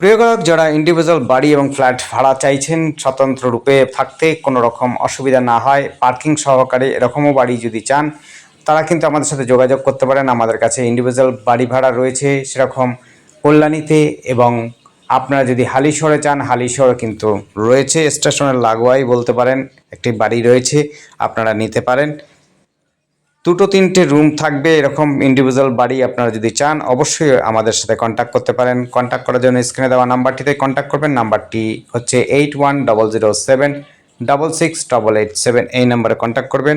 প্রিয় গ্রাহক, যারা ইন্ডিভিজুয়াল বাড়ি এবং ফ্ল্যাট ভাড়া চাইছেন স্বতন্ত্র রূপে থাকতে, কোনো রকম অসুবিধা না হয়, পার্কিং সহকারে এরকমও বাড়ি যদি চান, তারা কিন্তু আমাদের সাথে যোগাযোগ করতে পারেন। আমাদের কাছে ইন্ডিভিজুয়াল বাড়ি ভাড়া রয়েছে সেরকম কল্যাণীতে, এবং আপনারা যদি হালিশহরে চান, হালিশহরে কিন্তু রয়েছে, স্টেশনের লাগোয়াই বলতে পারেন, একটি বাড়ি রয়েছে, আপনারা নিতে পারেন। দুটো তিনটে রুম থাকবে এরকম ইন্ডিভিজুয়াল বাড়ি আপনারা যদি চান, অবশ্যই আমাদের সাথে কন্ট্যাক্ট করতে পারেন। কন্ট্যাক্ট করার জন্য স্ক্রিনে দেওয়া নাম্বারটিতে কন্ট্যাক্ট করবেন। নাম্বারটি হচ্ছে 8100766887। এই নাম্বারে কন্ট্যাক্ট করবেন।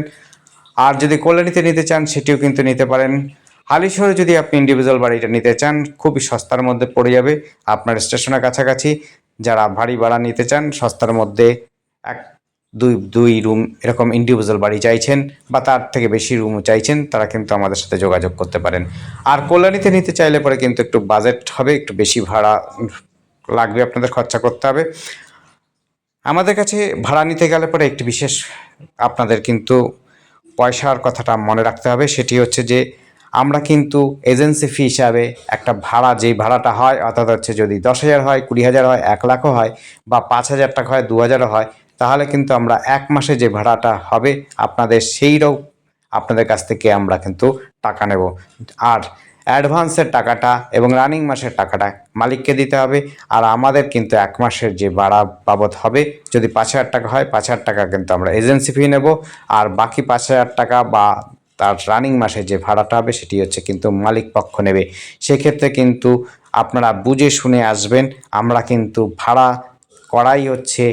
আর যদি কল্যাণীতে নিতে চান সেটিও কিন্তু নিতে পারেন। হালিশহরে যদি আপনি ইন্ডিভিজুয়াল বাড়িটা নিতে চান, খুবই সস্তার মধ্যে পড়ে যাবে আপনার স্টেশনের কাছাকাছি। যারা বাড়ি ভাড়া নিতে চান সস্তার মধ্যে, এক দুই রুম এরকম ইন্ডিভিজুয়াল বাড়ি চাইছেন বা তার থেকে বেশি রুম চাইছেন, তারা কিন্তু আমাদের সাথে যোগাযোগ করতে পারেন। আর কল্যাণীতে নিতে চাইলে পরে কিন্তু একটু বাজেট হবে, একটু বেশি ভাড়া লাগবে, আপনাদের খরচা করতে হবে। আমাদের কাছে ভাড়া নিতে গেলে পরে একটি বিশেষ আপনাদের কিন্তু পয়সার কথাটা মনে রাখতে হবে। সেটি হচ্ছে যে আমরা কিন্তু এজেন্সি ফি হিসাবে একটা ভাড়া, যেই ভাড়াটা হয়, অর্থাৎ হচ্ছে যদি 10,000 হয়, 20,000 হয়, 1,00,000 হয়, বা 5,000 টাকা হয়, 2,000 হয়, তাহলে কিন্তু আমরা এক মাসে যে ভাড়াটা হবে আপনাদের সেইটাও আপনাদের কাছ থেকে আমরা কিন্তু টাকা নেব। আর অ্যাডভান্সের টাকাটা এবং রানিং মাসের টাকাটা মালিককে দিতে হবে। আর আমাদের কিন্তু এক মাসের যে ভাড়া বাবদ হবে, যদি 5,000 টাকা হয়, 5,000 টাকা কিন্তু আমরা এজেন্সি ফি নেব। আর বাকি 5,000 টাকা বা তার রানিং মাসে যে ভাড়াটা হবে সেটি হচ্ছে কিন্তু মালিক পক্ষ নেবে। সেক্ষেত্রে কিন্তু আপনারা বুঝে শুনে আসবেন। আমরা কিন্তু ভাড়া করাই হচ্ছে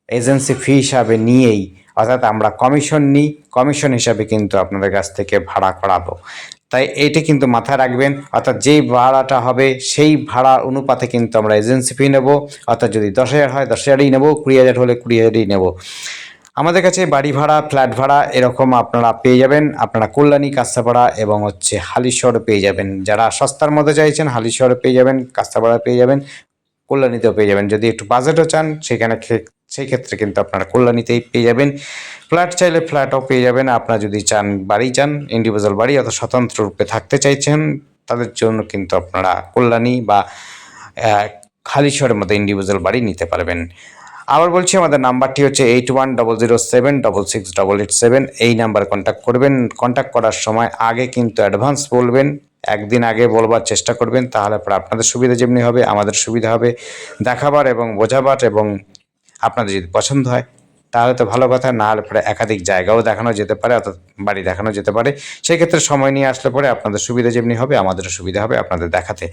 এজেন্সি ফি হিসাবে নিয়েই, অর্থাৎ আমরা কমিশন নিই, কমিশন হিসাবে কিন্তু আপনাদের কাছ থেকে ভাড়া করাবো। তাই এইটা কিন্তু মাথায় রাখবেন। অর্থাৎ যেই ভাড়াটা হবে সেই ভাড়া অনুপাতে কিন্তু আমরা এজেন্সি ফি নেব। অর্থাৎ যদি 10,000 হয় 10,000ই নেব, 20,000 হলে 20,000ই নেব। আমাদের কাছে বাড়ি ভাড়া, ফ্ল্যাট ভাড়া এরকম আপনারা পেয়ে যাবেন। আপনারা কল্যাণী, কাঁচরাপাড়া এবং হচ্ছে হালিশহরে পেয়ে যাবেন। যারা সস্তার মধ্যে চাইছেন হালিশহরে পেয়ে যাবেন, কাঁচরাপাড়া পেয়ে যাবেন, কল্যাণীতেও পেয়ে যাবেন। যদি একটু বাজেটও চান সেখানে সেই ক্ষেত্রে কিন্তু আপনারা কল্যাণীতেই পেয়ে যাবেন। ফ্ল্যাট চাইলে ফ্ল্যাটও পেয়ে যাবেন। আপনারা যদি চান বাড়ি চান, ইন্ডিভিজুয়াল বাড়ি অথবা স্বতন্ত্র রূপে থাকতে চাইছেন, তাদের জন্য কিন্তু আপনারা কল্যাণী বা হালিশহরের মধ্যে ইন্ডিভিজুয়াল বাড়ি নিতে পারবেন। আবার বলছি, আমাদের নাম্বারটি হচ্ছে 8100766887। এই নাম্বারে কন্ট্যাক্ট করবেন। কন্ট্যাক্ট করার সময় আগে কিন্তু অ্যাডভান্স বলবেন, একদিন আগে বলবার চেষ্টা করবেন, তাহলে পরে আপনাদের সুবিধা যেমনি হবে আমাদের সুবিধা হবে দেখাবার এবং বোঝাবার। এবং আপনাদের যদি পছন্দ হয় তাহলে তো ভালো কথা, না হলে পরে একাধিক জায়গাও দেখানো যেতে পারে, অর্থাৎ বাড়ি দেখানো যেতে পারে। সেক্ষেত্রে সময় নিয়ে আসলে পরে আপনাদের সুবিধা যেমনি হবে আমাদেরও সুবিধা হবে আপনাদের দেখাতে।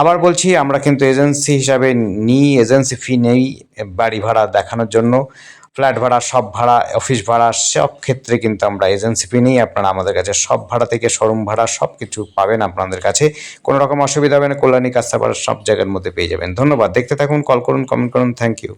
আবার বলছি, আমরা কিন্তু এজেন্সি হিসাবে নিই, এজেন্সি ফি নেই বাড়ি ভাড়া দেখানোর জন্য। ফ্ল্যাট ভাড়া, সব ভাড়া, অফিস ভাড়া, সব ক্ষেত্রে কিন্তু আমরা এজেন্সি ফি নিই। আপনারা আমাদের কাছে সব ভাড়া থেকে শোরুম ভাড়া সব কিছু পাবেন আপনাদের কাছে, কোনো রকম অসুবিধা হবে না। কল্যাণী, কাঁচরাপাড়া সব জায়গার মধ্যে পেয়ে যাবেন। ধন্যবাদ। দেখতে থাকুন, কল করুন, কমেন্ট করুন। Thank you.